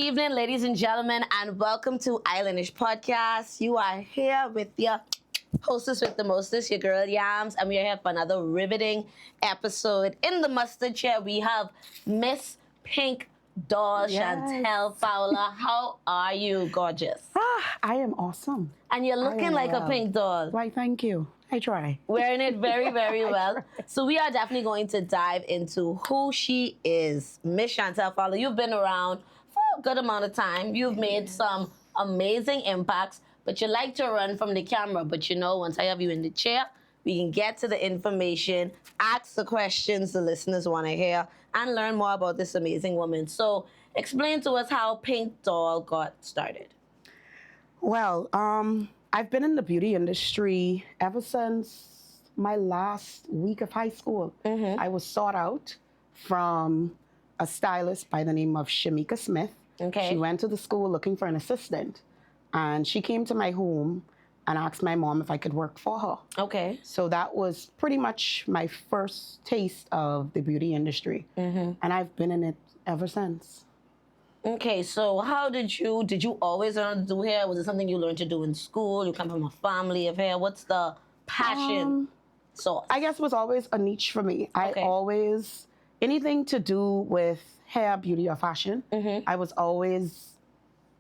evening, ladies and gentlemen, and welcome to Islandish Podcast. You are here with your hostess with the mostest, your girl Yams, and we are here for another riveting episode. In the mustard chair, we have Miss Pink Doll, Chantel Fowler. How are you, gorgeous? I am awesome. And you're looking like a pink doll. Why, thank you. I try. Wearing it very, very well. So we are definitely going to dive into who she is. Miss Chantel Fowler, you've been around for a good amount of time. You've made some amazing impacts, but you like to run from the camera. But you know, once I have you in the chair, we can get to the information, ask the questions the listeners want to hear, and learn more about this amazing woman. So explain to us how Pink Doll got started. Well, I've been in the beauty industry ever since my last week of high school. I was sought out from a stylist by the name of Shamika Smith. Okay. She went to the school looking for an assistant, and she came to my home and asked my mom if I could work for her. Okay. So that was pretty much my first taste of the beauty industry, and I've been in it ever since. Okay, so how did you always learn to do hair? Was it something you learned to do in school? You come from a family of hair. What's the passion? I guess it was always a niche for me. Okay. I always, anything to do with hair, beauty, or fashion, I was always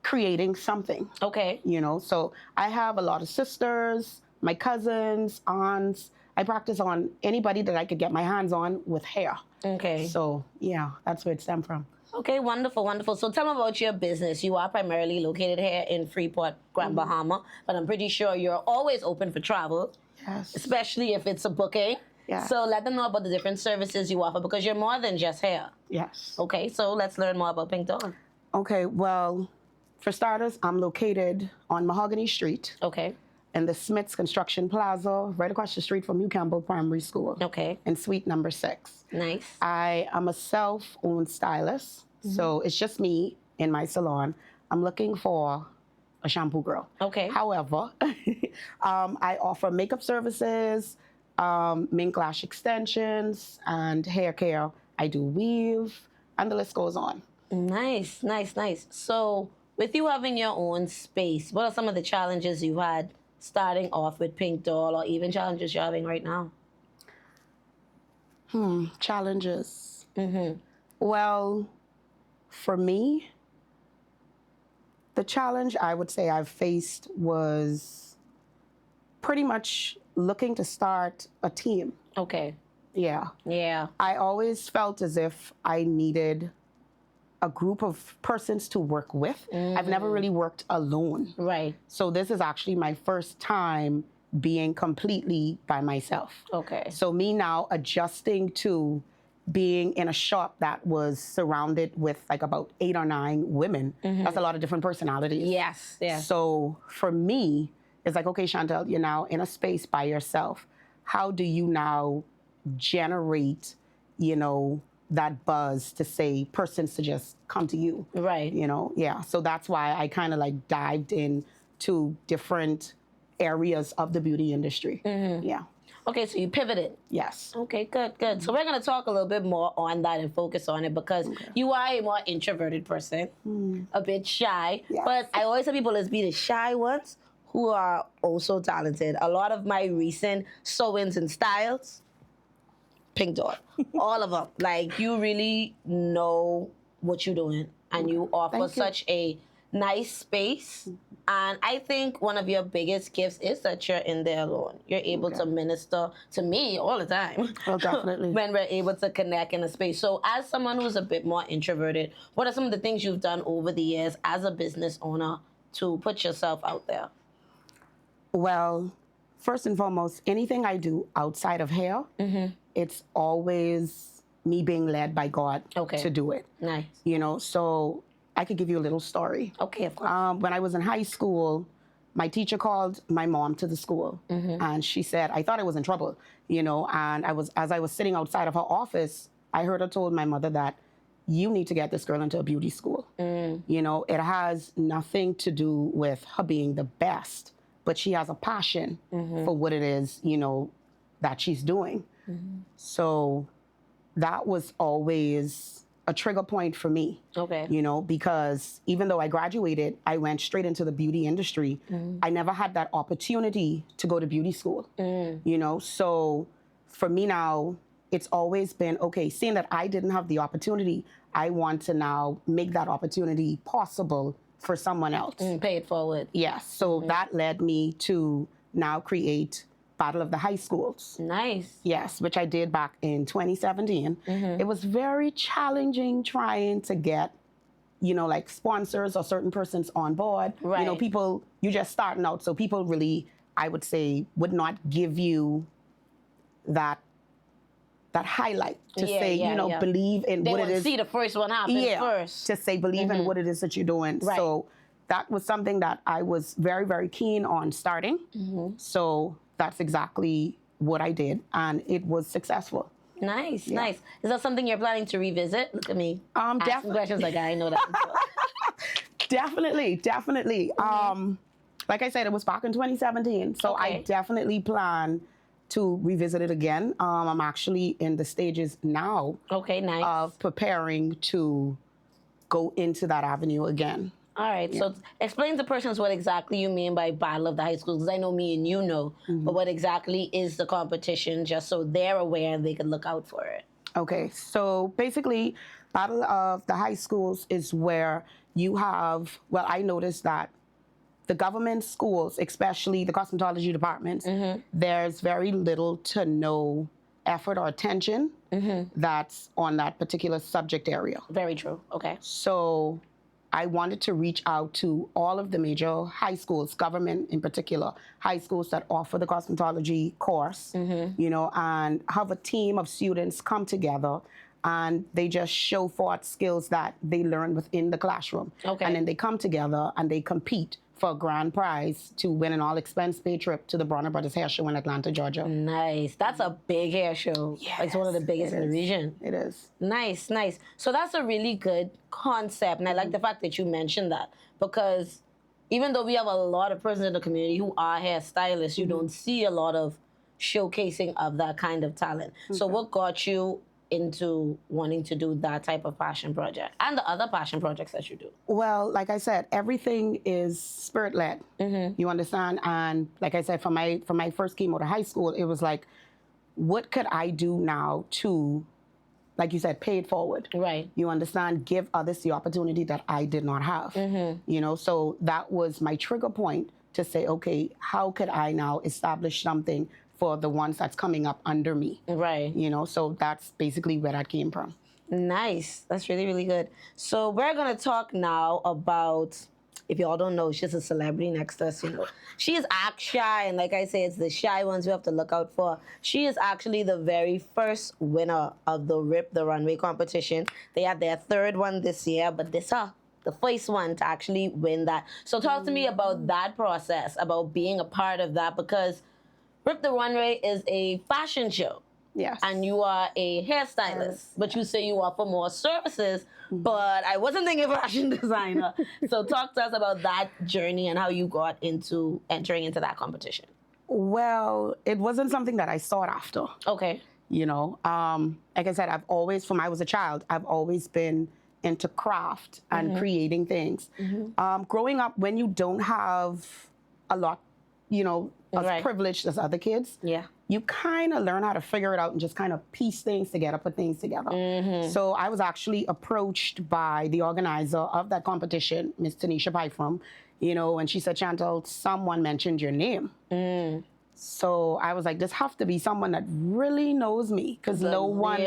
creating something, Okay. you know? So I have a lot of sisters, my cousins, aunts. I practice on anybody that I could get my hands on with hair. Okay. So yeah, that's where it stemmed from. Okay, wonderful, wonderful. So tell me about your business. You are primarily located here in Freeport, Grand Bahama, but I'm pretty sure you're always open for travel, Yes. especially if it's a booking. Yeah. So let them know about the different services you offer because you're more than just hair. Yes. Okay, so let's learn more about Pink Doll. Okay, well, for starters, I'm located on Mahogany Street Okay, in the Smiths Construction Plaza, right across the street from New Campbell Primary School, okay, in suite number 6. nice. I am a self-owned stylist, so it's just me in my salon. I'm looking for a shampoo girl. Okay. However, I offer makeup services, mink lash extensions, and hair care. I do weave, and the list goes on. Nice, nice, nice. So, with you having your own space, what are some of the challenges you've had starting off with Pink Doll, or even challenges you're having right now? Challenges. Well, for me, the challenge I would say I've faced was pretty much looking to start a team. Okay. Yeah. Yeah. I always felt as if I needed a group of persons to work with. I've never really worked alone. Right. So this is actually my first time being completely by myself. Okay. So me now adjusting to being in a shop that was surrounded with like about 8 or 9 women. That's a lot of different personalities. Yes. Yes. So for me, it's like, okay, Chantel, you're now in a space by yourself. How do you now generate, you know, that buzz to say persons to just come to you? Right. You know, yeah. So that's why I kind of like dived in to different areas of the beauty industry. Yeah. Okay, so you pivoted. Yes. Okay, good, good. So we're going to talk a little bit more on that and focus on it because you are a more introverted person, a bit shy. Yes. But I always tell people, let's be the shy ones who are also talented. A lot of my recent sew-ins and styles, Pink Doll. All of them. Like, you really know what you're doing and you offer Thank you. such a nice space. And I think one of your biggest gifts is that you're in there alone. You're able to minister to me all the time. Well, definitely. When we're able to connect in a space. So as someone who's a bit more introverted, what are some of the things you've done over the years as a business owner to put yourself out there? Well, first and foremost, anything I do outside of hair, it's always me being led by God to do it. Nice. You know, so I could give you a little story. Okay, of course. When I was in high school, my teacher called my mom to the school, and she said, I thought I was in trouble, you know, and as I was sitting outside of her office, I heard her told my mother that you need to get this girl into a beauty school. You know, it has nothing to do with her being the best, but she has a passion for what it is, you know, that she's doing. So that was always a trigger point for me. Okay. You know, because even though I graduated, I went straight into the beauty industry. I never had that opportunity to go to beauty school. You know, so for me now, it's always been, okay, seeing that I didn't have the opportunity, I want to now make that opportunity possible for someone else. Pay it forward. Yes, so that led me to now create Battle of the High Schools. Nice. Yes, which I did back in 2017. It was very challenging trying to get, you know, like sponsors or certain persons on board. You know, Right. people, you're just starting out, so people really, I would say, would not give you that highlight to Yeah, say, yeah, you know, yeah. believe in They what want it to is. see the first one happen first. To say believe in what it is that you're doing. Right. So that was something that I was very, very keen on starting. So that's exactly what I did, and it was successful. Nice, nice. Is that something you're planning to revisit? Look at me. Asking Definitely. questions like I know that. Definitely. Like I said, it was back in 2017, so I Okay. definitely plan to revisit it again. I'm actually in the stages now Okay, nice. of preparing to go into that avenue again. All right, so explain to persons what exactly you mean by Battle of the High Schools, because I know me and you know, but what exactly is the competition, just so they're aware and they can look out for it. Okay, so basically, Battle of the High Schools is where you have, well, I noticed that the government schools, especially the cosmetology departments, there's very little to no effort or attention that's on that particular subject area. Very true. Okay. So I wanted to reach out to all of the major high schools, government in particular, high schools that offer the cosmetology course, you know, and have a team of students come together and they just show forth skills that they learn within the classroom. Okay. And then they come together and they compete for a grand prize to win an all-expense-paid trip to the Bronner Brothers Hair Show in Atlanta, Georgia. Nice. That's a big hair show. It's one of the biggest in the region. It is. Nice, nice. So that's a really good concept. And I like the fact that you mentioned that, because even though we have a lot of persons in the community who are hairstylists, you don't see a lot of showcasing of that kind of talent. So what got you into wanting to do that type of passion project and the other passion projects that you do? Well, like I said, everything is spirit-led. You understand? And like I said, for my first chemo to high school, it was like, what could I do now to, like you said, pay it forward? Right. You understand? Give others the opportunity that I did not have. You know, so that was my trigger point to say, okay, how could I now establish something for the ones that's coming up under me? Right. You know, so that's basically where that came from. Nice. That's really, really good. So we're going to talk now about, if y'all don't know, she's a celebrity next to us, you know. She is act shy, and like I say, it's the shy ones we have to look out for. She is actually the very first winner of the Rip the Runway competition. They had their third one this year, but this the first one to actually win that. So talk to me about that process, about being a part of that, because Rip the Runway is a fashion show. Yes. And you are a hairstylist, but you say you offer more services, but I wasn't thinking fashion designer. So talk to us about that journey and how you got into entering into that competition. Well, it wasn't something that I sought after. Okay. You know, like I said, I've always, from I was a child, I've always been into craft and creating things. Growing up, when you don't have a lot, you know, as Right. privileged as other kids, Yeah. you kind of learn how to figure it out and just kind of piece things together, put things together. So I was actually approached by the organizer of that competition, Miss Tanisha Pyfrom, you know, and she said, Chantal, someone mentioned your name. So I was like, this have to be someone that really knows me, because no one,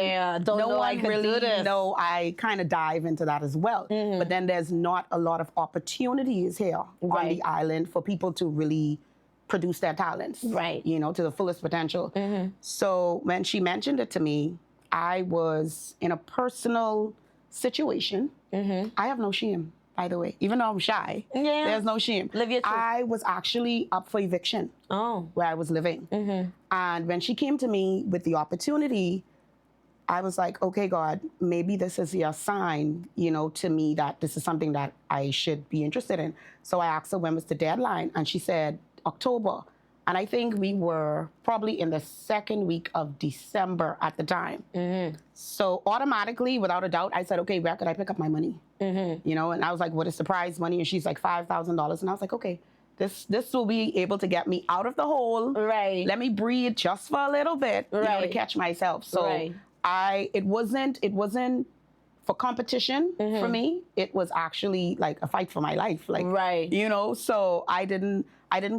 don't know I could do this. know I kind of dive into that as well. But then there's not a lot of opportunities here on Right. the island for people to really produce their talents, Right. you know, to the fullest potential. So when she mentioned it to me, I was in a personal situation. I have no shame, by the way, even though I'm shy. Yeah. There's no shame. Live your truth. I was actually up for eviction Oh. where I was living. And when she came to me with the opportunity, I was like, okay, God, maybe this is your sign, you know, to me that this is something that I should be interested in. So I asked her when was the deadline, and she said, October. And I think we were probably in the second week of December at the time. So automatically, without a doubt, I said, okay, where could I pick up my money? You know, and I was like, what is the prize money? And she's like, $5,000. And I was like, okay, this will be able to get me out of the hole. Right. Let me breathe just for a little bit, you know, to Right. catch myself. So Right. it wasn't for competition for me. It was actually like a fight for my life. Like, Right. you know, so I didn't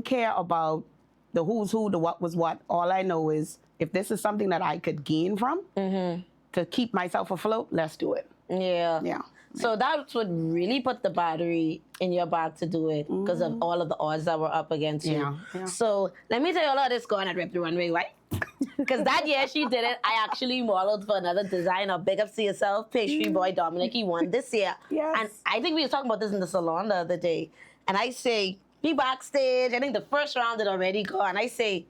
care about the who's who, the what was what. All I know is if this is something that I could gain from to keep myself afloat, let's do it. Yeah. Yeah. So that's what really put the battery in your back to do it because of all of the odds that were up against you. Yeah, yeah. So let me tell you all of this going at Rip the Runway, right? Because that year she did it, I actually modeled for another designer. Big up to yourself, pastry boy Dominic. He won this year. Yes. And I think we were talking about this in the salon the other day. And I say, be backstage. I think the first round had already gone. And I say,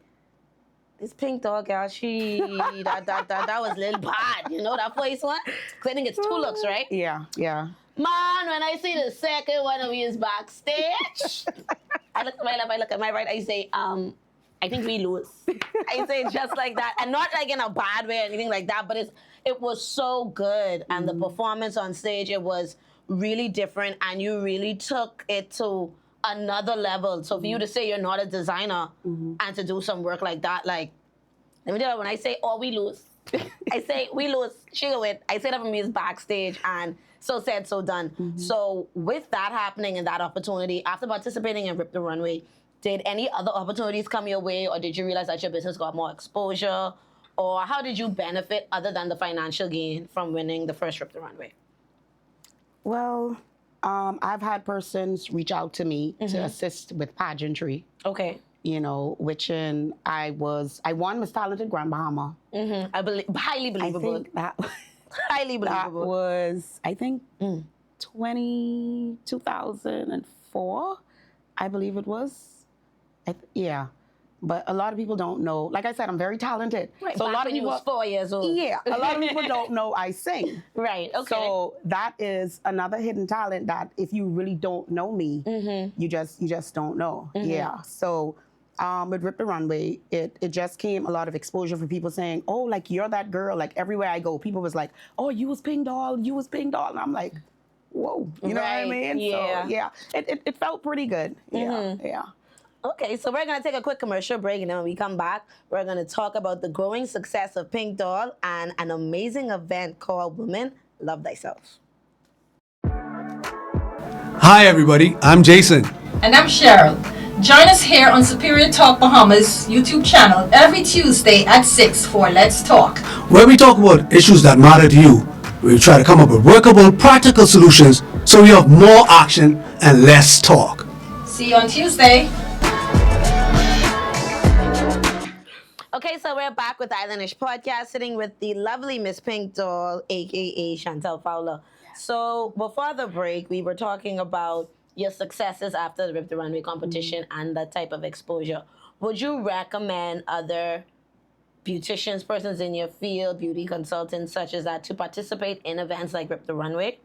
this pink dog, girl, that was a little bad. You know, that first one? Because I think it's 2 looks, right? Yeah, yeah. Man, when I see the second one of you is backstage, I look at my left, I look at my right, I say, I think we lose. I say it just like that. And not like in a bad way or anything like that, but it was so good. And the performance on stage, it was really different. And you really took it to another level. So for you to say you're not a designer and to do some work like that, like, let me tell you, when I say, oh, we lose, I say, we lose, she go win. I say that for me is backstage, and so said, so done. So with that happening and that opportunity, after participating in Rip the Runway, did any other opportunities come your way, or did you realize that your business got more exposure? Or how did you benefit other than the financial gain from winning the first Rip the Runway? Well, I've had persons reach out to me to assist with pageantry. Okay. You know, I won Miss Talented Grand Bahama. I believe, highly I believable. think that Highly that believable. was, I think, 2004, I believe it was. Yeah. But a lot of people don't know. Like I said, I'm very talented. Right, So a back lot of when you people, was 4 years old. yeah, a lot of people don't know I sing. Right, okay. So that is another hidden talent that if you really don't know me, you just don't know. Yeah. So with Rip the Runway, it just came a lot of exposure for people saying, oh, like you're that girl. Like everywhere I go, people was like, oh, you was Pink Doll, you was Pink Doll. And I'm like, whoa, you know what I Right, mean? yeah. So yeah, it felt pretty good. Yeah, yeah. Okay, so we're going to take a quick commercial break, and then when we come back, we're going to talk about the growing success of Pink Doll and an amazing event called Women Love Thyself. Hi everybody, I'm Jason. And I'm Cheryl. Join us here on Superior Talk Bahamas YouTube channel every Tuesday at 6 for Let's Talk. Where we talk about issues that matter to you. We try to come up with workable, practical solutions so we have more action and less talk. See you on Tuesday. Okay, so we're back with the Isländish Podcast, sitting with the lovely Miss Pink Doll, a.k.a. Chantel Fowler. So before the break, we were talking about your successes after the Rip the Runway competition and that type of exposure. Would you recommend other beauticians, persons in your field, beauty consultants such as that, to participate in events like Rip the Runway?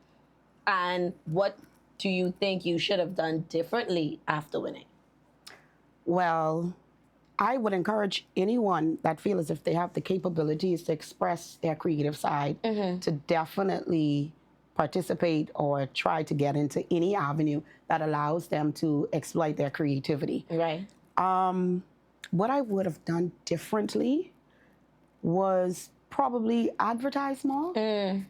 And what do you think you should have done differently after winning? Well, I would encourage anyone that feels as if they have the capabilities to express their creative side to definitely participate or try to get into any avenue that allows them to exploit their creativity. Right. What I would have done differently was probably advertise more.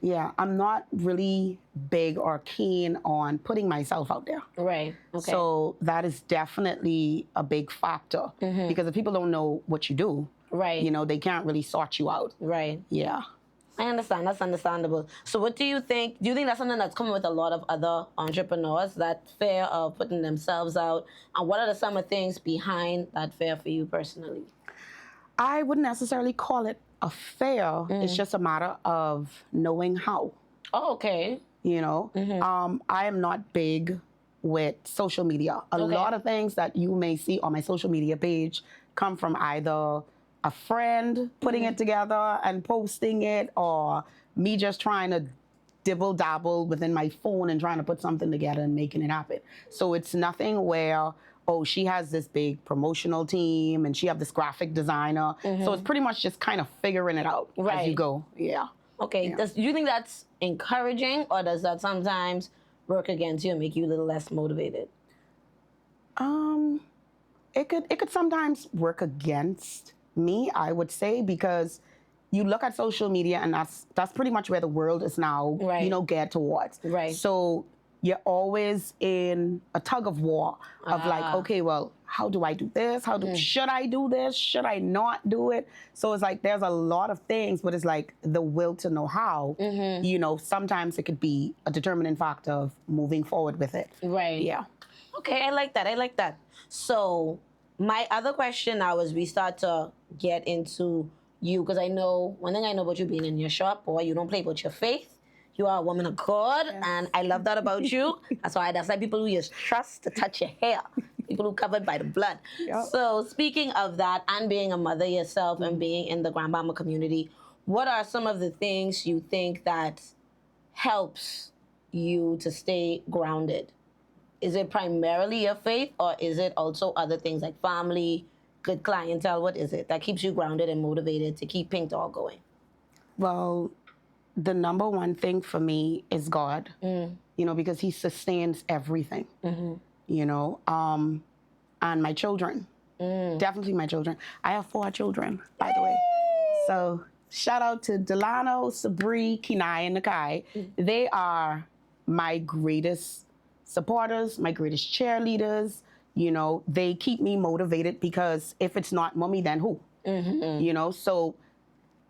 Yeah, I'm not really big or keen on putting myself out there. Right. Okay. So that is definitely a big factor because if people don't know what you do, right. you know, they can't really sort you out. Right. Yeah. I understand. That's understandable. So what do you think? Do you think that's something that's coming with a lot of other entrepreneurs, that fear of putting themselves out? And what are some of the things behind that fear for you personally? I wouldn't necessarily call it a fear. It's just a matter of knowing how. Oh, okay. You know, I am not big with social media. A lot of things that you may see on my social media page come from either a friend putting it together and posting it, or me just trying to dibble dabble within my phone and trying to put something together and making it happen. So it's nothing where, oh, she has this big promotional team and she have this graphic designer. So it's pretty much just kind of figuring it out as you Right. go. Yeah. Okay. Yeah. Do you think that's encouraging, or does that sometimes work against you and make you a little less motivated? It could sometimes work against me, I would say, because you look at social media and that's pretty much where the world is now, Right. geared towards. Right. So you're always in a tug of war of like, Ah. okay, well, how do I do this? Should I do this? Should I not do it? So it's like there's a lot of things, but it's like the will to know how. Sometimes it could be a determining factor of moving forward with it. Right. Yeah. Okay, I like that. I like that. So my other question now is we start to get into you, because I know one thing I know about you being in your shop, boy, you don't play about your faith. You are a woman of God, and I love that about you. That's like people who you trust to touch your hair, people who covered by the blood. Yep. So speaking of that, and being a mother yourself and being in the Grand Bahama community, what are some of the things you think that helps you to stay grounded? Is it primarily your faith, or is it also other things like family, good clientele? What is it that keeps you grounded and motivated to keep Pink Doll going? Well, the number one thing for me is God, because He sustains everything, and my children, definitely my children. I have 4 children, by the way. So shout out to Delano, Sabri, Kenai, and Nakai. They are my greatest supporters, my greatest cheerleaders. They keep me motivated, because if it's not mommy, then who? So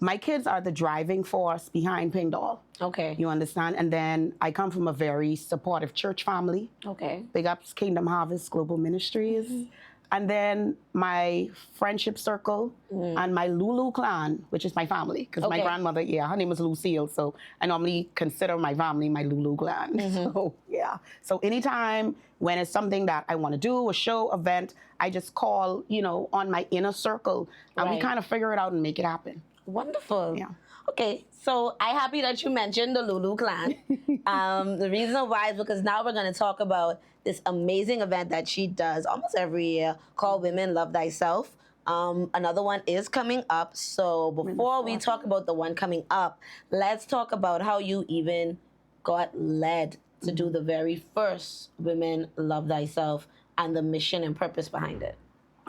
my kids are the driving force behind Pink Doll. Okay. You understand? And then I come from a very supportive church family. Okay. Big ups Kingdom Harvest Global Ministries. And then my friendship circle and my Lulu clan, which is my family. Because my Okay. grandmother, her name is Lucille. So I normally consider my family my Lulu clan. So, yeah. So anytime when it's something that I want to do, a show, event, I just call, on my inner circle. And we Right. kind of figure it out and make it happen. Wonderful. Yeah. Okay, so I'm happy that you mentioned the Lulu clan. The reason why is because now we're going to talk about this amazing event that she does almost every year called Women Love Thyself. Another one is coming up. So before we talk about the one coming up, let's talk about how you even got led to do the very first Women Love Thyself and the mission and purpose behind it.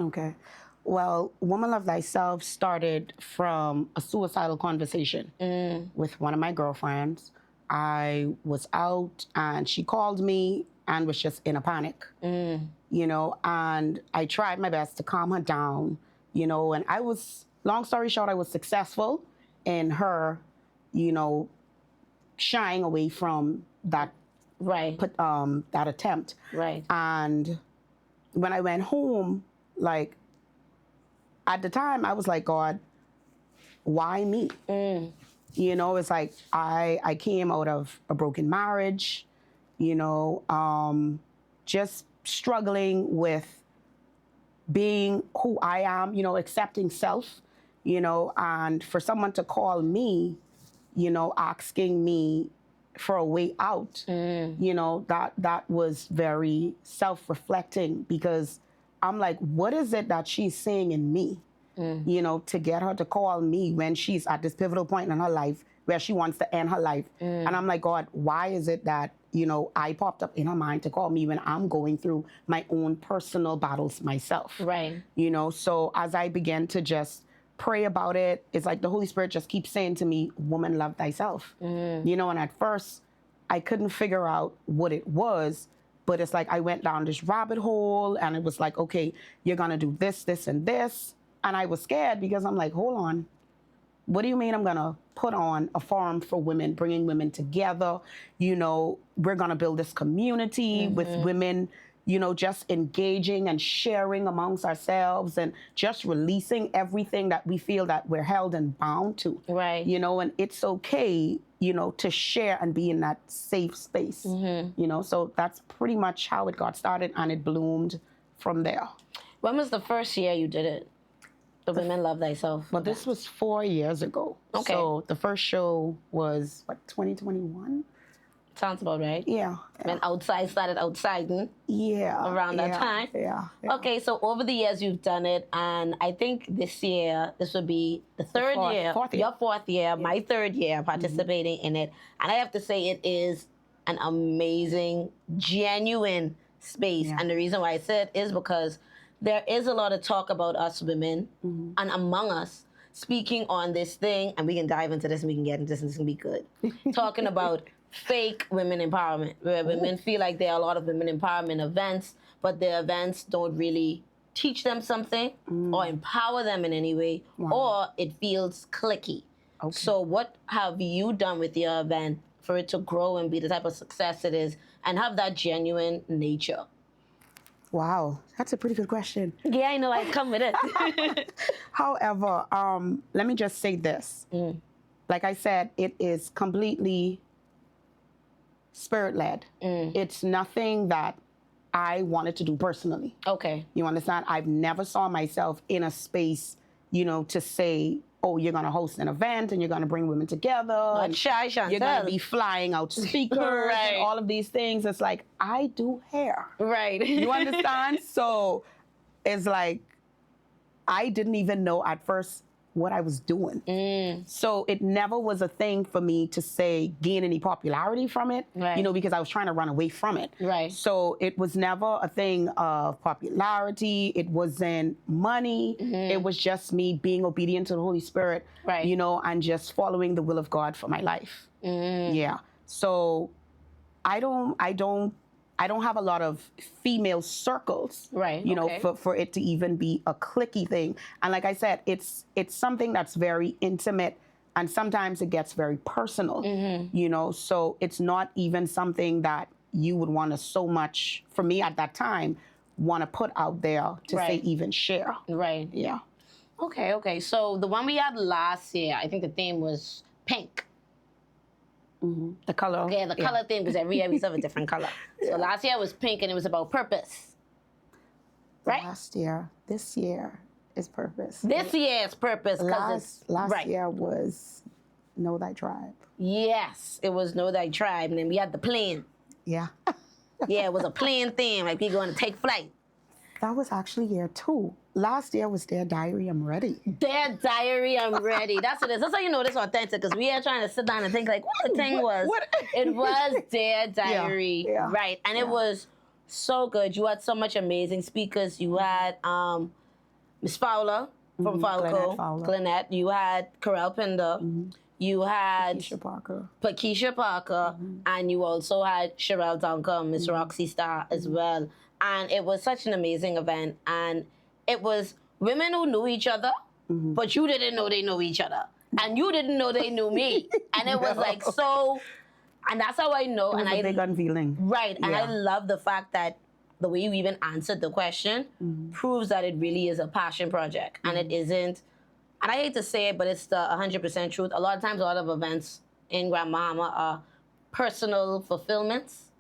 Okay. Well, Woman Love Thyself started from a suicidal conversation with one of my girlfriends. I was out and she called me and was just in a panic, and I tried my best to calm her down, and I was, long story short, I was successful in her, shying away from that Right. that attempt. Right. And when I went home, like, at the time, I was like, God, why me? It's like I came out of a broken marriage, just struggling with being who I am, accepting self, and for someone to call me, asking me for a way out, that was very self-reflecting, because I'm like, what is it that she's seeing in me, to get her to call me when she's at this pivotal point in her life where she wants to end her life. And I'm like, God, why is it that, I popped up in her mind to call me when I'm going through my own personal battles myself? Right. So as I began to just pray about it, it's like the Holy Spirit just keeps saying to me, woman, love thyself. And at first I couldn't figure out what it was, but it's like I went down this rabbit hole and it was like, okay, you're gonna do this, this, and this. And I was scared because I'm like, hold on. What do you mean I'm gonna put on a forum for women, bringing women together? We're gonna build this community with women, just engaging and sharing amongst ourselves and just releasing everything that we feel that we're held and bound to. Right. And it's okay, to share and be in that safe space. So that's pretty much how it got started, and it bloomed from there. When was the first year you did it? The Women Love Thyself. Well, this was 4 years ago. Okay. So the first show was, 2021? Sounds about right. Yeah. When outside started outsiding. Yeah. Around that time? Yeah. Okay, so over the years you've done it, and I think this year, this would be the third year, fourth year. your fourth year, my third year participating in it. And I have to say it is an amazing, genuine space. Yeah. And the reason why I said is because there is a lot of talk about us women and among us speaking on this thing, and we can dive into this and we can get into this and this can be good. Talking about fake women empowerment, where women feel like there are a lot of women empowerment events, but the events don't really teach them something or empower them in any way, or it feels cliquey. Okay. So what have you done with your event for it to grow and be the type of success it is and have that genuine nature? Wow, that's a pretty good question. Yeah, I know, I come with it. However, let me just say this. Like I said, it is completely spirit-led. It's nothing that I wanted to do personally. Okay. You understand? I've never saw myself in a space, you know, to say, oh, you're going to host an event and you're going to bring women together. Not shy, Chantel. You're going to be flying out speakers Right. and all of these things. It's like, I do hair. Right. You understand? So it's like, I didn't even know at first what I was doing. So it never was a thing for me to say, gain any popularity from it, Right. you know, because I was trying to run away from it. Right. So it was never a thing of popularity. It wasn't money. It was just me being obedient to the Holy Spirit, Right. you know, and just following the will of God for my life. Yeah. So I don't have a lot of female circles, Right, you know, okay. for it to even be a cliquey thing. And like I said, it's something that's very intimate, and sometimes it gets very personal, you know, so it's not even something that you would want to so much, for me at that time, want to put out there to say Right. even share. Right. Yeah. Okay. So the one we had last year, I think the theme was pink. The color. Yeah, the color theme, because every year we have a different color. So last year was pink and it was about purpose. Right? This year is purpose. This year is purpose. 'Cause it's Last right. year was Know Thy Tribe. Yes, it was Know Thy Tribe. And then we had the plane. Yeah. Yeah, it was a plane theme, like people going to take flight. That was actually year 2. Last year was Dear Diary, I'm Ready. Their diary, I'm ready. That's what it is. That's how you know it's authentic, because we are trying to sit down and think like what the thing was. What? It was Their Diary. yeah, Right. And it was so good. You had so much amazing speakers. You had Miss Fowler from Glenette Falco. Fowler. Glenette. You had Corel Pinder. You had Keisha Parker. Pakeisha Parker, and you also had Sherelle Duncan, Miss Roxy Star as well. And it was such an amazing event. And it was women who knew each other, but you didn't know they knew each other. And you didn't know they knew me. And it was like so, and that's how I know. It was And a I big unveiling. Right, and I Yeah. love the fact that the way you even answered the question proves that it really is a passion project, and it isn't. And I hate to say it, but it's the 100% truth. A lot of times, a lot of events in Grand Bahama are personal fulfillments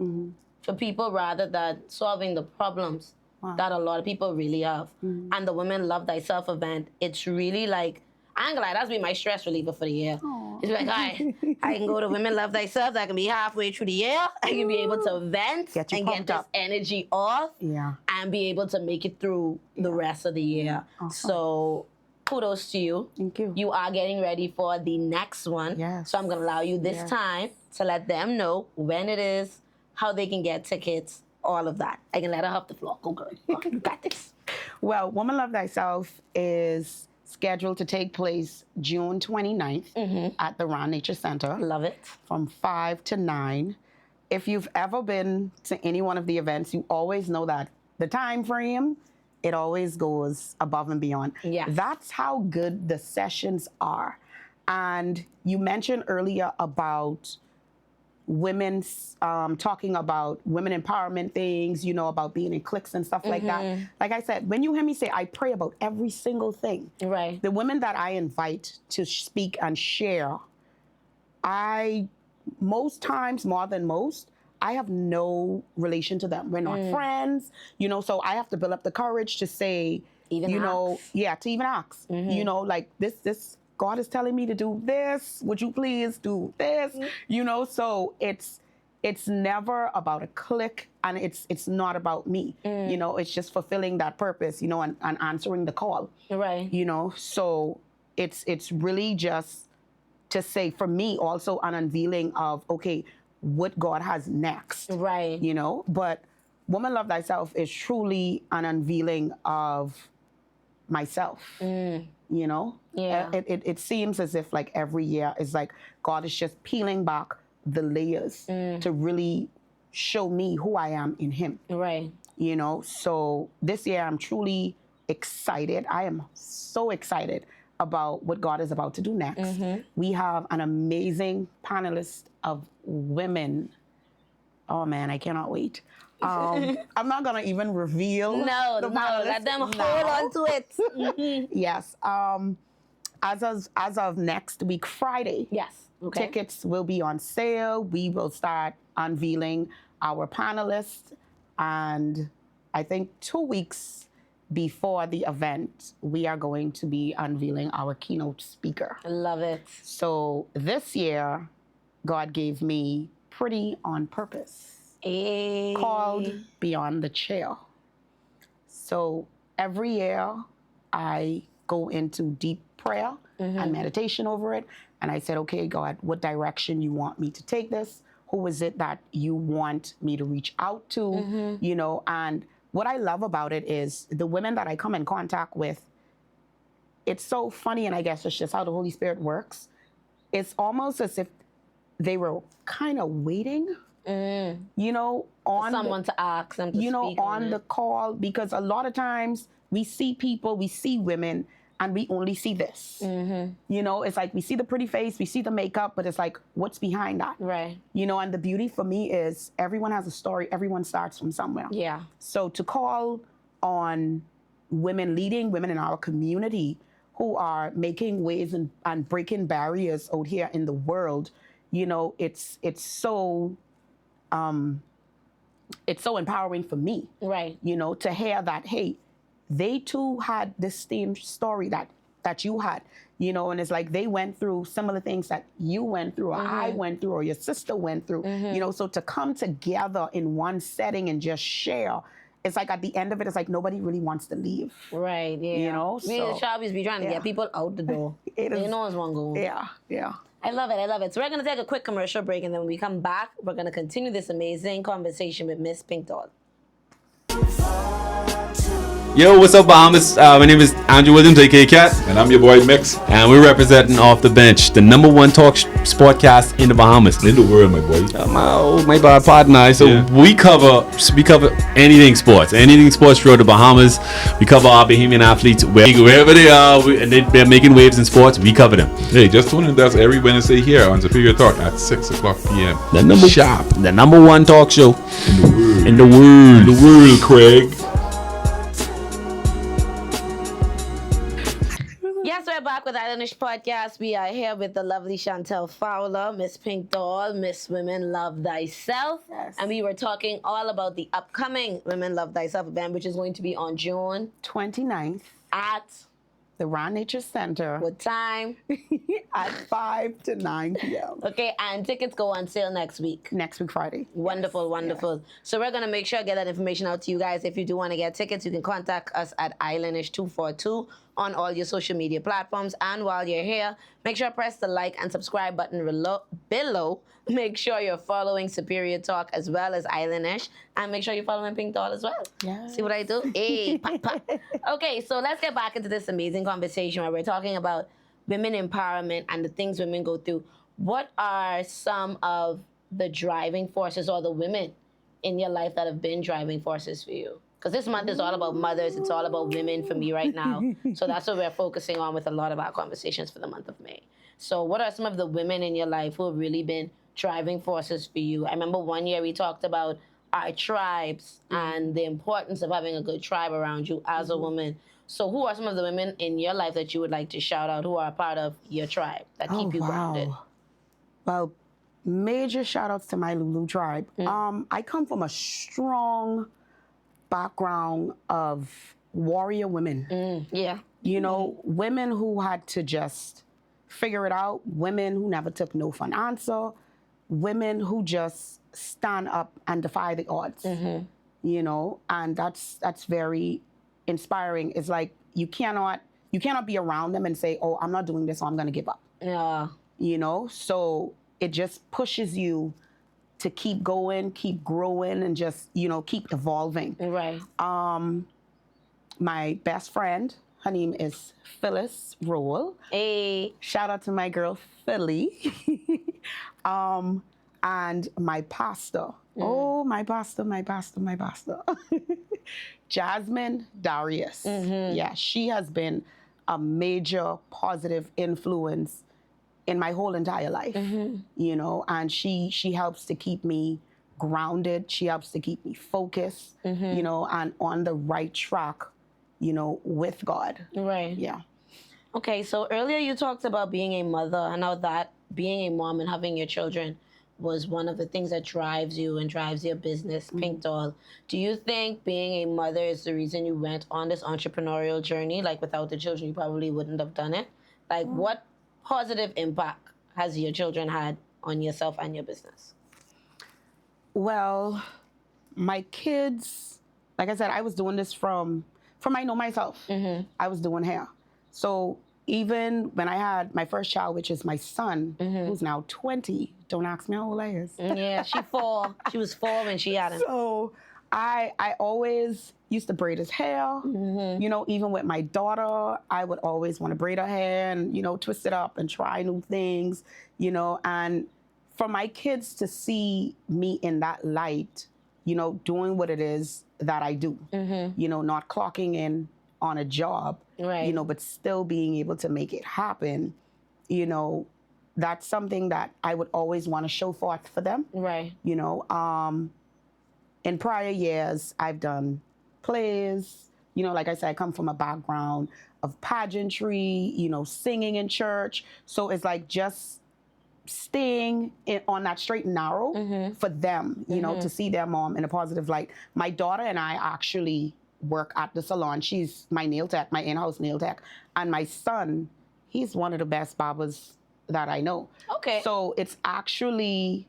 for people rather than solving the problems that a lot of people really have. And the Women Love Thyself event, it's really like, I ain't gonna lie, that's been my stress reliever for the year. It's like, all right, I can go to Women Love Thyself, I can be halfway through the year, I can be able to vent Get you and get pumped this up. energy off Yeah. and be able to make it through the rest of the year. So kudos to you. Thank you. You are getting ready for the next one. Yes. So I'm gonna allow you this Yes. time to let them know when it is, how they can get tickets, all of that. I can let her off the floor. Go girl, go, you got this. Well, Woman Love Thyself is scheduled to take place June 29th at the Ron Nature Center Love it. from 5 to 9. If you've ever been to any one of the events, you always know that the time frame, it always goes above and beyond. Yes. That's how good the sessions are. And you mentioned earlier about women's talking about women empowerment things, you know, about being in cliques and stuff like that. Like I said, when you hear me say I pray about every single thing, Right. the women that I invite to speak and share, most times, more than most, I have no relation to them. We're not friends, you know, so I have to build up the courage to say, Even you know, ask. yeah, to even ask, you know, like this, God is telling me to do this. Would you please do this? You know, so it's it's never about a clique, and it's not about me. You know, it's just fulfilling that purpose, you know, and answering the call. Right. You know, so it's really just to say for me also an unveiling of, okay, what God has next. Right. You know, but Woman Love Thyself is truly an unveiling of myself. You know, Yeah. It seems as if like every year is like God is just peeling back the layers to really show me who I am in Him. Right. You know, so this year I'm truly excited. I am so excited about what God is about to do next. We have an amazing panelist of women. Oh man, I cannot wait. I'm not gonna even reveal. No, the no, let panelists them hold now. on to it. Yes. As of next week, Friday. Yes. Okay. Tickets will be on sale. We will start unveiling our panelists. And I think 2 weeks before the event, we are going to be unveiling our keynote speaker. I love it. So this year, God gave me Pretty on Purpose, Hey. called Beyond the Chair. So every year, I go into deep prayer and meditation over it. And I said, okay, God, what direction you want me to take this? Who is it that you want me to reach out to? You know, and what I love about it is the women that I come in contact with, it's so funny, and I guess it's just how the Holy Spirit works. It's almost as if they were kind of waiting, you know, on Someone to ask them to you know, speak on the it. call, because a lot of times we see people, we see women, and we only see this. You know, it's like we see the pretty face, we see the makeup, but it's like, what's behind that? Right. You know, and the beauty for me is everyone has a story, everyone starts from somewhere. Yeah. So to call on women, leading women in our community who are making waves and breaking barriers out here in the world, you know, it's so empowering for me. Right. You know, to hear that, hey, they too had the same story that you had, you know, and it's like they went through similar things that you went through, or I went through, or your sister went through, you know, so to come together in one setting and just share, it's like at the end of it, it's like nobody really wants to leave. Right. Yeah. You know, we so- the shop is be trying to yeah. get people out the door. It They is- know what's wrong going. Yeah, yeah. I love it. I love it. So we're gonna take a quick commercial break, and then when we come back, we're gonna continue this amazing conversation with Miss Pink Doll. Yo, what's up, Bahamas? My name is Andrew Williams, aka Cat, And I'm your boy Mix. and we're representing Off the Bench, the #1 talk sportcast in the Bahamas. In the world, my boy. My bad partner. So Yeah. we cover anything sports throughout the Bahamas. We cover our Bahamian athletes wherever they are, and they're making waves in sports. We cover them. Hey, just tune in. That's every Wednesday here on Superior Talk at 6 o'clock p.m. Sharp. The #1 talk show In the world. in the world. Craig. Yes, we're back with Islanish Podcast. We are here with the lovely Chantel Fowler, Miss Pink Doll, Miss Women Love Thyself. Yes. And we were talking all about the upcoming Women Love Thyself event, which is going to be on June 29th, at the Rand Nature Center what time? at 5 to 9 p.m. Okay, and tickets go on sale next week. next week, Friday. Wonderful, wonderful. So we're gonna make sure I get that information out to you guys. If you do want to get tickets, you can contact us at Islanish242 on all your social media platforms. And while you're here, make sure to press the like and subscribe button below. Make sure you're following Superior Talk as well as Islanish, and make sure you're following Pink Doll as well. Yeah. See what I do? Hey, pop, pop. Okay, so let's get back into this amazing conversation where we're talking about women empowerment and the things women go through. What are some of the driving forces or the women in your life that have been driving forces for you? Because this month is all about mothers. It's all about women for me right now. So that's what we're focusing on with a lot of our conversations for the month of May. So what are some of the women in your life who have really been driving forces for you? I remember one year we talked about our tribes and the importance of having a good tribe around you as a woman. So who are some of the women in your life that you would like to shout out who are a part of your tribe that keep you grounded? Well, major shout outs to my Lulu tribe. I come from a strong background of warrior women. Yeah. You know, women who had to just figure it out, women who never took no for an answer, women who just stand up and defy the odds, you know, and that's very inspiring. It's like you cannot be around them and say, oh, I'm not doing this, so I'm going to give up. Yeah. You know, so it just pushes you to keep going, keep growing, and just, you know, keep evolving. Right. My best friend, her name is Phyllis Rowell. Hey. Shout out to my girl Philly. And my pastor. Oh, my pastor. Jasmine Darius. Yeah, she has been a major positive influence in my whole entire life. You know, and she helps to keep me grounded. She helps to keep me focused, you know, and on the right track, you know, with God. Right. Yeah. Okay, so earlier you talked about being a mother, and now that being a mom and having your children was one of the things that drives you and drives your business, Pink Doll. Do you think being a mother is the reason you went on this entrepreneurial journey? Like, without the children, you probably wouldn't have done it. Like, what positive impact has your children had on yourself and your business? Well, my kids, like I said, I was doing this from I know myself. I was doing hair. So even when I had my first child, which is my son, who's now 20, don't ask me how old I is. Yeah, she was 4 when she had him. So I always used to braid his hair. You know, even with my daughter, I would always want to braid her hair and, you know, twist it up and try new things, you know. And for my kids to see me in that light, you know, doing what it is that I do, you know, not clocking in on a job, Right. you know, but still being able to make it happen, you know, that's something that I would always want to show forth for them. Right. You know, in prior years, I've done plays. You know, like I said, I come from a background of pageantry, you know, singing in church. So it's like just staying on that straight and narrow for them, you know, to see their mom in a positive light. My daughter and I actually work at the salon. She's my nail tech, my in-house nail tech. And my son, he's one of the best barbers that I know. Okay. So it's actually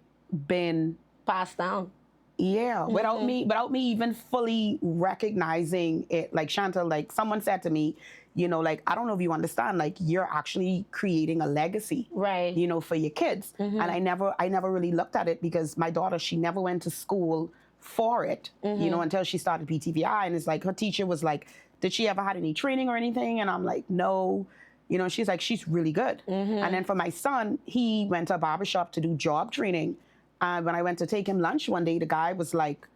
been Passed down. yeah, without me even fully recognizing it. Like Chantal, like someone said to me, you know, like, I don't know if you understand, like you're actually creating a legacy, Right. you know, for your kids. And I never really looked at it because my daughter, she never went to school for it, you know, until she started PTVI. And it's like, her teacher was like, did she ever had any training or anything? And I'm like, no. You know, she's like, she's really good. And then for my son, he went to a barbershop to do job training. And when I went to take him lunch one day, the guy was like,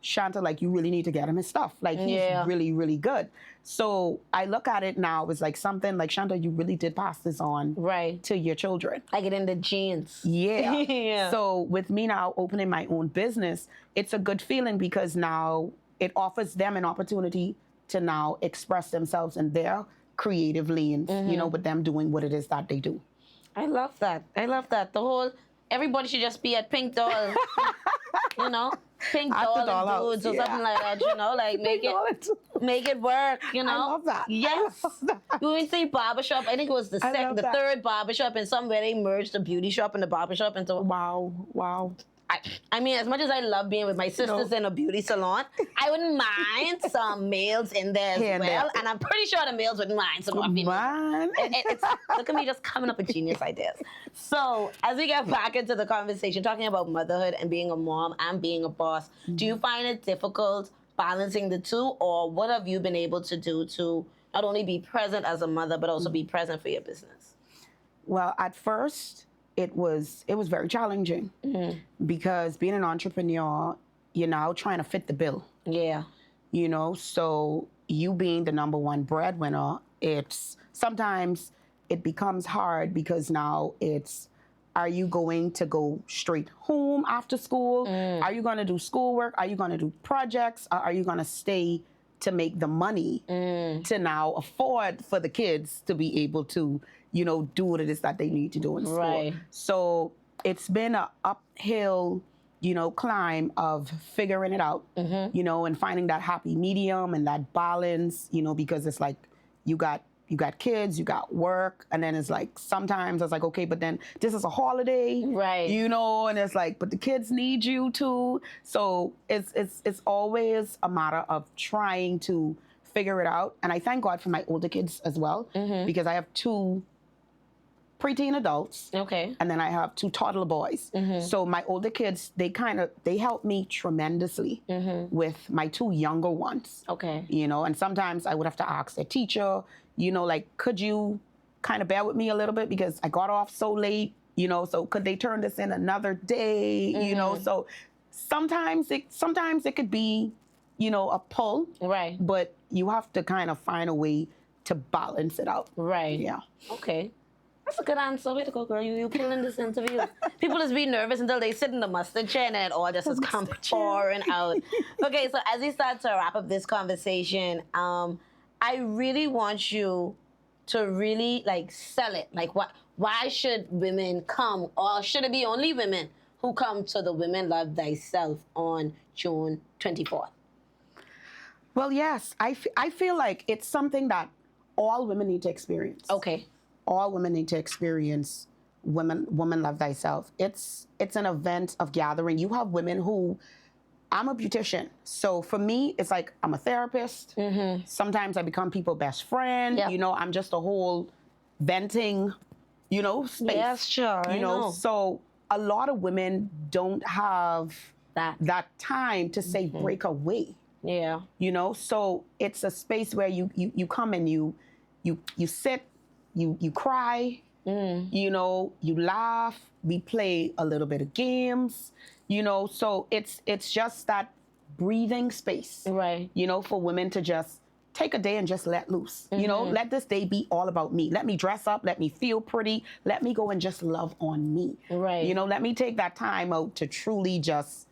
Shanta, like, you really need to get him his stuff. Like, he's really, really good. So I look at it now as like something like, Shanta, you really did pass this on Right. to your children. Like it in the genes. Yeah. Yeah. So with me now opening my own business, it's a good feeling because now it offers them an opportunity to now express themselves in their creative lanes, you know, with them doing what it is that they do. I love that. The whole, everybody should just be at Pink Doll. You know? Pink At the Doll and dollhouse, dudes or yeah. something like that, you know? Like make it work, you know? I love that. Yes. I love that. You would see barbershop, I think it was the love that. third barbershop and somewhere they merged the beauty shop and the barbershop into Wow. I mean, as much as I love being with my sisters in a beauty salon, I wouldn't mind some males in there as Here and well. there. And I'm pretty sure the males wouldn't mind some more females. Man. It's, look at me just coming up with genius ideas. So, as we get back into the conversation, talking about motherhood and being a mom and being a boss, do you find it difficult balancing the two, or what have you been able to do to not only be present as a mother, but also be present for your business? Well, at first, it was very challenging because being an entrepreneur, you're now trying to fit the bill. Yeah. You know, so you being the number one breadwinner, it's sometimes it becomes hard because now it's, are you going to go straight home after school? Are you going to do schoolwork? Are you going to do projects? Or are you going to stay to make the money to now afford for the kids to be able to, you know, do what it is that they need to do in school? Right. So it's been an uphill, you know, climb of figuring it out, you know, and finding that happy medium and that balance, you know, because it's like you got you got kids, you got work, and then it's like sometimes it's like, okay, but then this is a holiday, Right. You know, and it's like, but the kids need you too. So it's always a matter of trying to figure it out. And I thank God for my older kids as well, because I have 2 preteen adults. Okay. And then I have 2 toddler boys. So my older kids, they help me tremendously with my 2 younger ones. Okay. You know, and sometimes I would have to ask their teacher, you know, like, could you kind of bear with me a little bit because I got off so late, you know, so could they turn this in another day, you know? So sometimes it could be, you know, a pull. Right. But you have to kind of find a way to balance it out. Right. Yeah. Okay. That's a good answer. Way to go, girl. You killing this interview. People just be nervous until they sit in the mustard chair and then it all just is come pouring out. Okay, so as we start to wrap up this conversation, I really want you to really like sell it. Like why should women come, or should it be only women who come to the Women Love Thyself on June 24th? Well, yes, I feel like it's something that all women need to experience. Okay. All women need to experience Women Love Thyself. It's an event of gathering. You have women who, I'm a beautician. So for me, it's like I'm a therapist. Sometimes I become people's best friend. Yep. You know, I'm just a whole venting, you know, space. Yes, sure. You know, so a lot of women don't have that time to say break away. Yeah. You know, so it's a space where you come and you sit, you cry, you know, you laugh, we play a little bit of games, you know, so it's just that breathing space, Right. you know, for women to just take a day and just let loose, you know, let this day be all about me. Let me dress up, let me feel pretty, let me go and just love on me. Right. You know, let me take that time out to truly just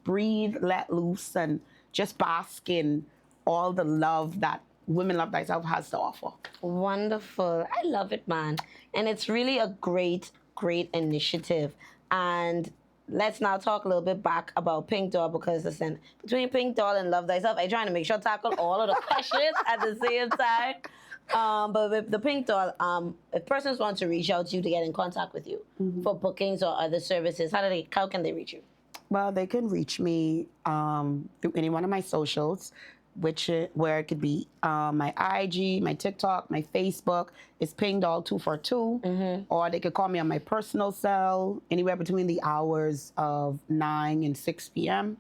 breathe, let loose, and just bask in all the love that Women Love Thyself has to offer. Wonderful. I love it, man. And it's really a great, great initiative. And let's now talk a little bit back about Pink Doll, because listen, between Pink Doll and Love Thyself, I'm trying to make sure I tackle all of the questions at the same time. But with the Pink Doll, if persons want to reach out to you to get in contact with you for bookings or other services, how can they reach you? Well, they can reach me through any one of my socials, where it could be my IG, my TikTok, my Facebook. It's Pink Doll 242, or they could call me on my personal cell anywhere between the hours of 9 and 6 p.m.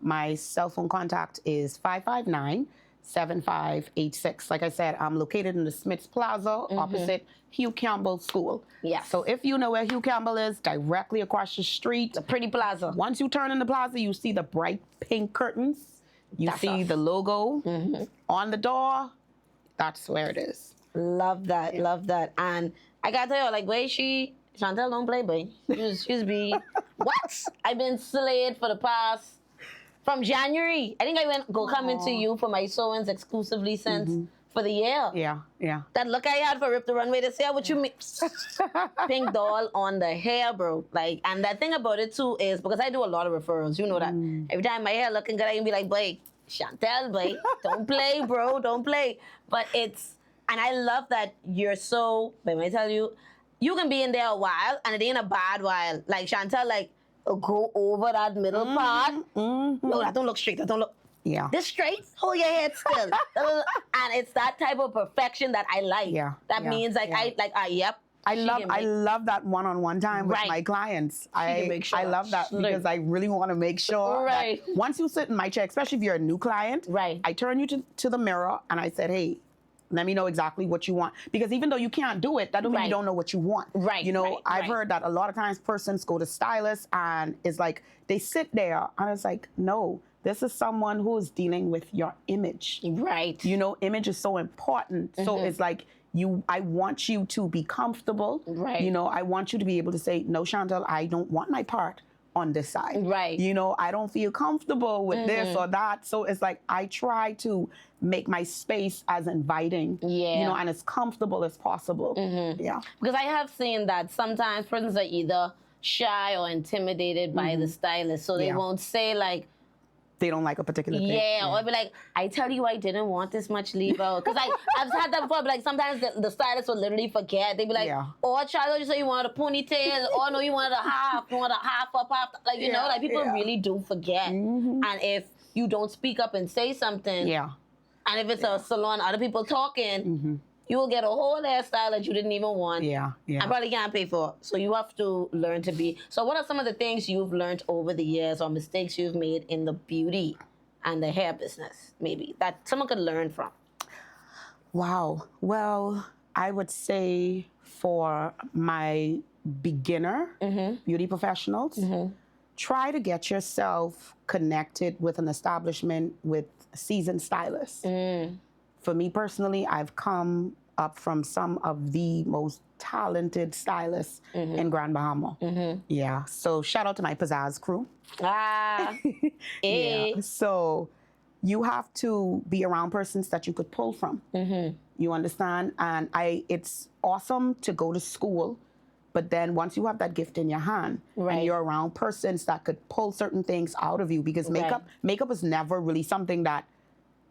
My cell phone contact is 559-7586. Like I said, I'm located in the Smiths Plaza opposite Hugh Campbell School. Yes. So if you know where Hugh Campbell is, directly across the street. The pretty plaza. Once you turn in the plaza, you see the bright pink curtains. You That's see us. the logo on the door. That's where it is. Love that. Love that. And I gotta tell you, like, where she, Chantel don't play, boy. She's be, what? I've been slayed for the past, from January. I think I go coming to you for my sewings exclusively since for the year. Yeah. That look I had for Rip the Runway this year, what you mean? Pink Doll on the hair, bro. Like, and that thing about it too is, because I do a lot of referrals, you know that. Every time my hair looking good, I can be like, boy, Chantel, boy, don't play, bro, don't play. But it's, and I love that you're so, but when I tell you, you can be in there a while and it ain't a bad while. Like Chantel, like, go over that middle part. No, that don't look straight, that don't look. Yeah. This straight, hold your head still. And it's that type of perfection that I like. Yeah, That yeah, means like, yeah. Yep. I she love can make- that one-on-one time with Right. my clients. can make sure I love that that's because I really want to make sure Right. that once you sit in my chair, especially if you're a new client, Right. I turn you to the mirror and I said, hey, let me know exactly what you want. Because even though you can't do it, that don't mean Right. you don't know what you want. Right, You know, right, I've right. heard that a lot of times persons go to stylists and it's like, they sit there and it's like, no, this is someone who is dealing with your image. Right. You know, image is so important. So it's like I want you to be comfortable. Right. You know, I want you to be able to say, no, Chantel, I don't want my part on this side. Right. You know, I don't feel comfortable with this or that. So it's like I try to make my space as inviting, Yeah. you know, and as comfortable as possible. Yeah. Because I have seen that sometimes persons are either shy or intimidated by the stylist. So they Yeah. won't say like, they don't like a particular thing. Yeah, or be like, I tell you, I didn't want this much leave-out. Because I've had that before, but like sometimes the stylist will literally forget. They'd be like, Yeah. oh, Charlotte, you said you wanted a ponytail. Oh, no, you wanted a half. You wanted a half up, half. Like, you know, like people really do forget. And if you don't speak up and say something, Yeah. and if it's a salon, other people talking, you will get a whole hairstyle that you didn't even want. Yeah. Yeah. And probably can't pay for. So you have to learn to be. So what are some of the things you've learned over the years or mistakes you've made in the beauty and the hair business, maybe, that someone could learn from? Wow. Well, I would say for my beginner beauty professionals, try to get yourself connected with an establishment with seasoned stylists. For me personally, I've come up from some of the most talented stylists in Grand Bahama. Yeah. So shout out to my Pizzazz crew. Ah, eh. Yeah. So you have to be around persons that you could pull from. You understand? And it's awesome to go to school, but then once you have that gift in your hand and you're around persons that could pull certain things out of you, because makeup was never really something that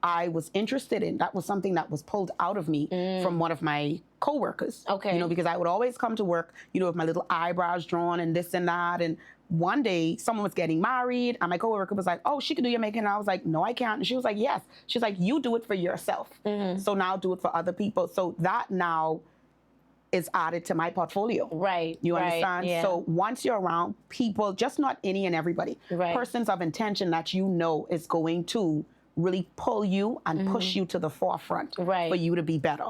I was interested in. That was something that was pulled out of me from one of my coworkers. Okay. You know, because I would always come to work, you know, with my little eyebrows drawn and this and that. And one day someone was getting married and my coworker was like, oh, she can do your makeup. And I was like, no, I can't. And she was like, yes. She's like, you do it for yourself. So now do it for other people. So that now is added to my portfolio. Right. You right, understand? yeah. So once you're around people, just not any and everybody, persons of intention that you know is going to really pull you and push you to the forefront for you to be better.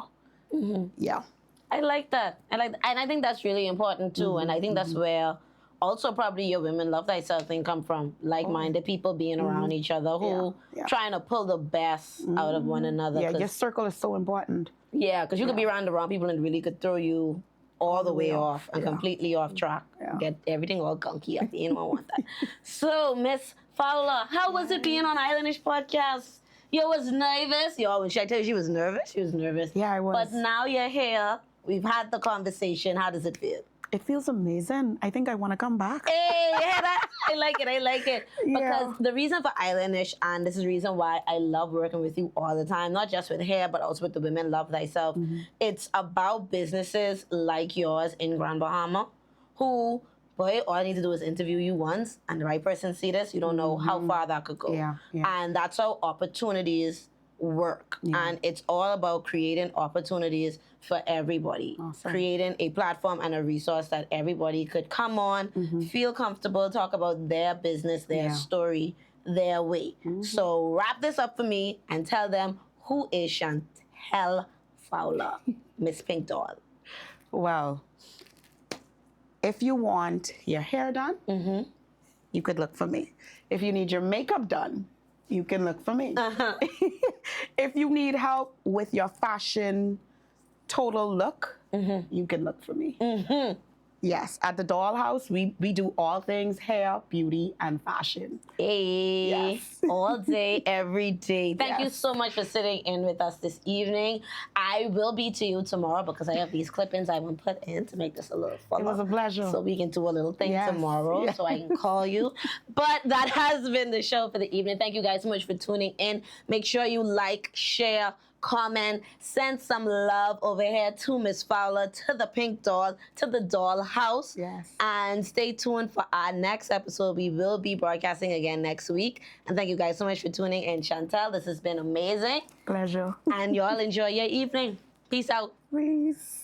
Yeah. I like that. And I think that's really important too. And I think that's where also probably your women love thyself thing come from. Like-minded people being around each other who trying to pull the best out of one another. Yeah, your circle is so important. Yeah, because you could be around the wrong people and really could throw you all the way off and completely off track. Get everything all gunky up. You don't want that. So, Miss Fowler, how was it being on Islandish Podcast? You was nervous. Should I tell you she was nervous? She was nervous. Yeah, I was. But now you're here. We've had the conversation. How does it feel? It feels amazing. I think I want to come back. Hey, you hear that? I like it. I like it. Because the reason for Islandish, and this is the reason why I love working with you all the time, not just with hair, but also with the Women Love Thyself. It's about businesses like yours in Grand Bahama who, boy, all I need to do is interview you once, and the right person see this, you don't know how far that could go. Yeah. And that's how opportunities work. And it's all about creating opportunities for everybody. Awesome. Creating a platform and a resource that everybody could come on, feel comfortable, talk about their business, their story, their way. So wrap this up for me and tell them, who is Chantel Fowler, Miss Pink Doll? Well, if you want your hair done, you could look for me. If you need your makeup done, you can look for me. If you need help with your fashion total look, you can look for me. Yes, at the Dollhouse, we do all things hair, beauty, and fashion. Hey, Yes. all day, every day. Thank you Yes. so much for sitting in with us this evening. I will be to you tomorrow because I have these clip-ins I want to put in to make this a little fun. It was a pleasure. So we can do a little thing Yes. tomorrow Yes. so I can call you. But that has been the show for the evening. Thank you guys so much for tuning in. Make sure you like, share, comment, send some love over here to Miss Fowler, to the Pink Doll, to the Dollhouse. Yes. And stay tuned for our next episode. We will be broadcasting again next week. And thank you guys so much for tuning in. Chantel, this has been amazing. Pleasure. And y'all enjoy your evening. Peace out. Peace.